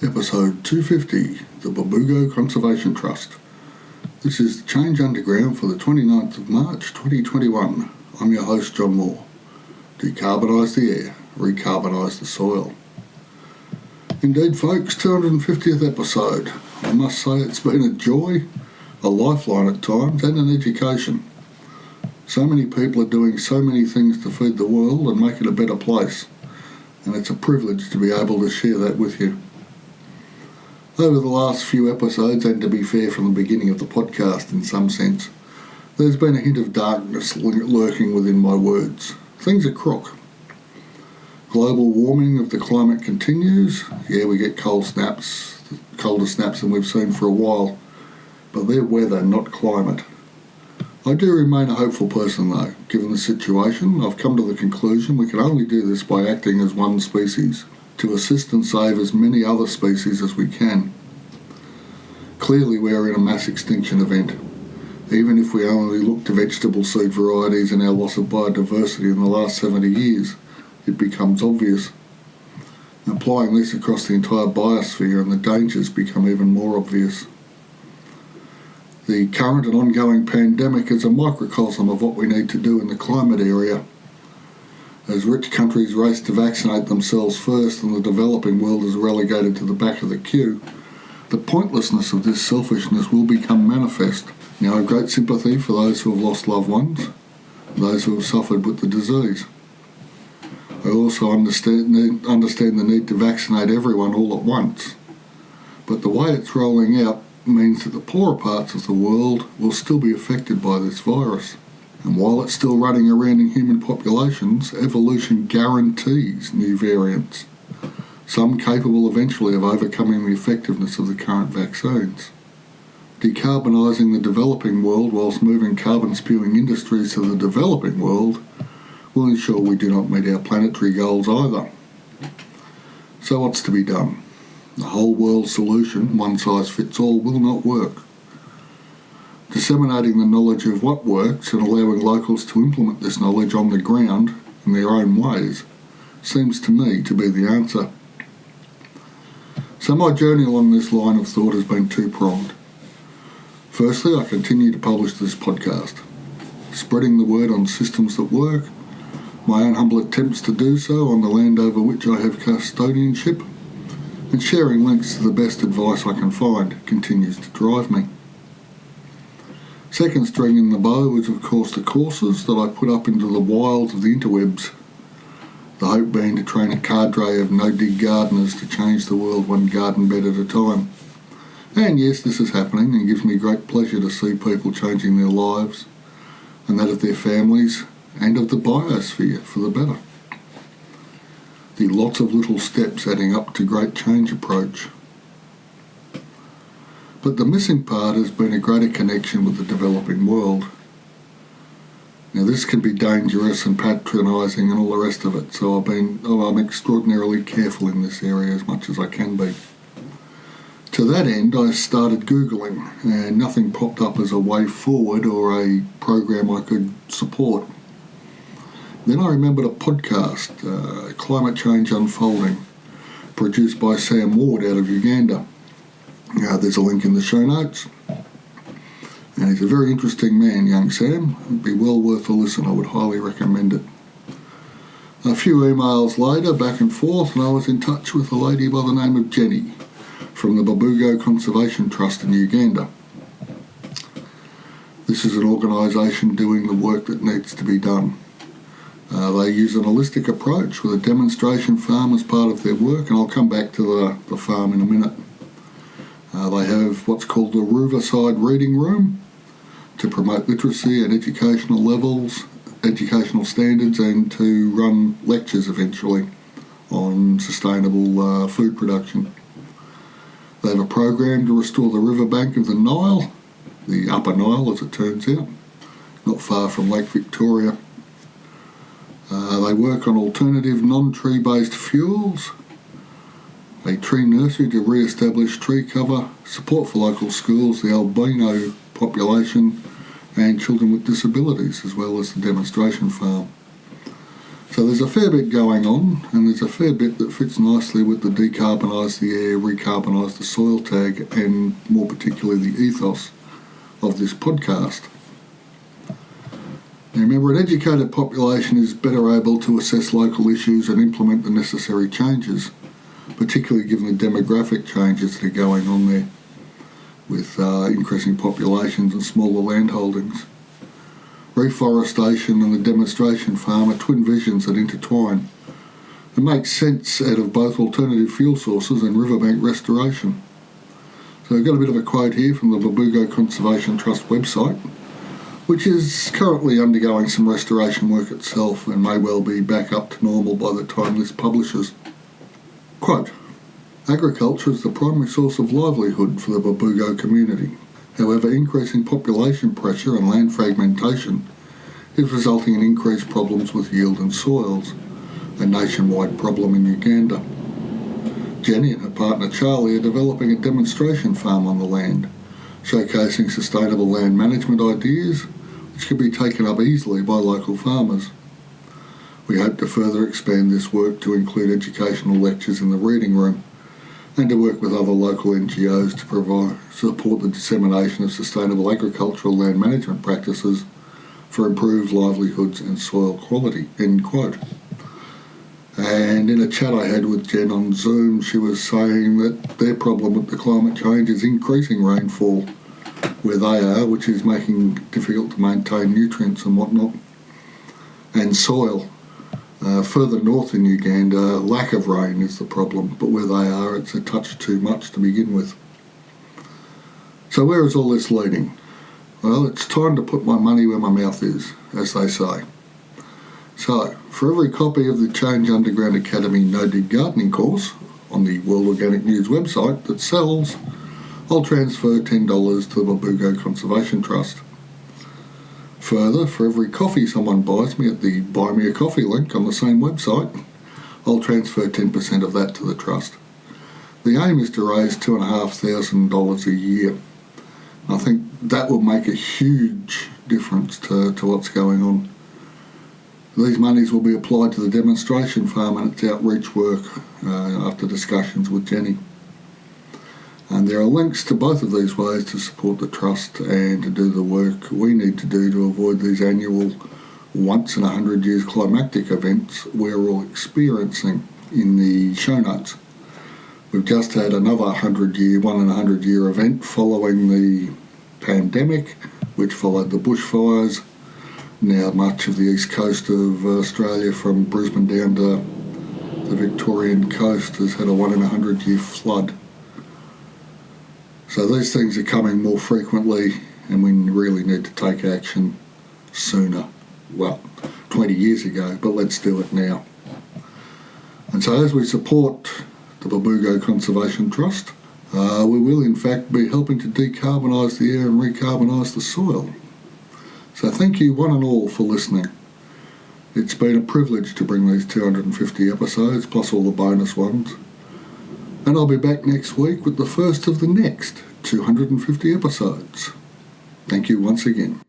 Episode 250, the Bubugo Conservation Trust. This is Change Underground for the 29th of March 2021. I'm your host, John Moore. Decarbonise the air, recarbonise the soil. Indeed, folks, 250th episode. I must say it's been a joy, a lifeline at times, and an education. So many people are doing so many things to feed the world and make it a better place, and it's a privilege to be able to share that with you. Over the last few episodes, and to be fair from the beginning of the podcast in some sense, there's been a hint of darkness lurking within my words. Things are crook. Global warming of the climate continues. Yeah, we get colder snaps than we've seen for a while, but they're weather, not climate. I do remain a hopeful person though. Given the situation, I've come to the conclusion we can only do this by acting as one species, to assist and save as many other species as we can. Clearly we are in a mass extinction event. Even if we only look to vegetable seed varieties and our loss of biodiversity in the last 70 years, it becomes obvious. Applying this across the entire biosphere and the dangers become even more obvious. The current and ongoing pandemic is a microcosm of what we need to do in the climate area. As rich countries race to vaccinate themselves first and the developing world is relegated to the back of the queue, the pointlessness of this selfishness will become manifest. Now, I have great sympathy for those who have lost loved ones, those who have suffered with the disease. I also understand the need to vaccinate everyone all at once, but the way it's rolling out means that the poorer parts of the world will still be affected by this virus. And while it's still running around in human populations, evolution guarantees new variants, some capable eventually of overcoming the effectiveness of the current vaccines. Decarbonising the developing world whilst moving carbon-spewing industries to the developing world will ensure we do not meet our planetary goals either. So what's to be done? The whole world solution, one size fits all, will not work. Disseminating the knowledge of what works and allowing locals to implement this knowledge on the ground in their own ways seems to me to be the answer. So my journey along this line of thought has been two-pronged. Firstly, I continue to publish this podcast, spreading the word on systems that work, my own humble attempts to do so on the land over which I have custodianship, and sharing links to the best advice I can find continues to drive me. Second string in the bow is of course the courses that I put up into the wilds of the interwebs, the hope being to train a cadre of no-dig gardeners to change the world one garden bed at a time. And yes, this is happening and gives me great pleasure to see people changing their lives and that of their families and of the biosphere for the better. The lots of little steps adding up to great change approach. But the missing part has been a greater connection with the developing world. Now this can be dangerous and patronising and all the rest of it, so I'm extraordinarily careful in this area as much as I can be. To that end, I started Googling and nothing popped up as a way forward or a program I could support. Then I remembered a podcast, Climate Change Unfolding, produced by Sam Ward out of Uganda. There's a link in the show notes. And he's a very interesting man, young Sam. It'd be well worth a listen. I would highly recommend it. A few emails later, back and forth, and I was in touch with a lady by the name of Jenny from the Bubugo Conservation Trust in Uganda. This is an organisation doing the work that needs to be done. They use an holistic approach with a demonstration farm as part of their work, and I'll come back to the farm in a minute. They have what's called the Riverside Reading Room to promote literacy and educational standards, and to run lectures eventually on sustainable food production. They have a program to restore the riverbank of the Nile, the Upper Nile as it turns out, not far from Lake Victoria. They work on alternative non-tree based fuels, a tree nursery to re-establish tree cover, support for local schools, the albino population and children with disabilities, as well as the demonstration farm. So there's a fair bit going on, and there's a fair bit that fits nicely with the decarbonise the air, recarbonise the soil tag, and more particularly the ethos of this podcast. Now remember, an educated population is better able to assess local issues and implement the necessary changes, particularly given the demographic changes that are going on there with increasing populations and smaller land holdings. Reforestation and the demonstration farm are twin visions that intertwine and make sense out of both alternative fuel sources and riverbank restoration. So I've got a bit of a quote here from the Bubugo Conservation Trust website, which is currently undergoing some restoration work itself and may well be back up to normal by the time this publishes. Quote, agriculture is the primary source of livelihood for the Bubugo community. However, increasing population pressure and land fragmentation is resulting in increased problems with yield and soils, a nationwide problem in Uganda. Jenny and her partner Charlie are developing a demonstration farm on the land, showcasing sustainable land management ideas which can be taken up easily by local farmers. We hope to further expand this work to include educational lectures in the reading room and to work with other local NGOs to support the dissemination of sustainable agricultural land management practices for improved livelihoods and soil quality, end quote. And in a chat I had with Jen on Zoom, she was saying that their problem with the climate change is increasing rainfall where they are, which is making it difficult to maintain nutrients and whatnot, and soil. Further north in Uganda, lack of rain is the problem, but where they are, it's a touch too much to begin with. So where is all this leading? Well, it's time to put my money where my mouth is, as they say. So, for every copy of the Change Underground Academy No-Dig Gardening course on the World Organic News website that sells, I'll transfer $10 to the Bubugo Conservation Trust. Further, for every coffee someone buys me at the Buy Me a Coffee link on the same website, I'll transfer 10% of that to the trust. The aim is to raise $2,500 a year. I think that will make a huge difference to what's going on. These monies will be applied to the demonstration farm and its outreach work after discussions with Jenny. And there are links to both of these ways to support the trust and to do the work we need to do to avoid these annual once in 100 years climactic events we're all experiencing in the show notes. We've just had another 100-year event following the pandemic, which followed the bushfires. Now much of the east coast of Australia, from Brisbane down to the Victorian coast, has had a 1 in 100-year flood. So these things are coming more frequently, and we really need to take action sooner. Well, 20 years ago, but let's do it now. And so as we support the Bubugo Conservation Trust, we will in fact be helping to decarbonise the air and recarbonise the soil. So thank you one and all for listening. It's been a privilege to bring these 250 episodes, plus all the bonus ones. And I'll be back next week with the first of the next 250 episodes. Thank you once again.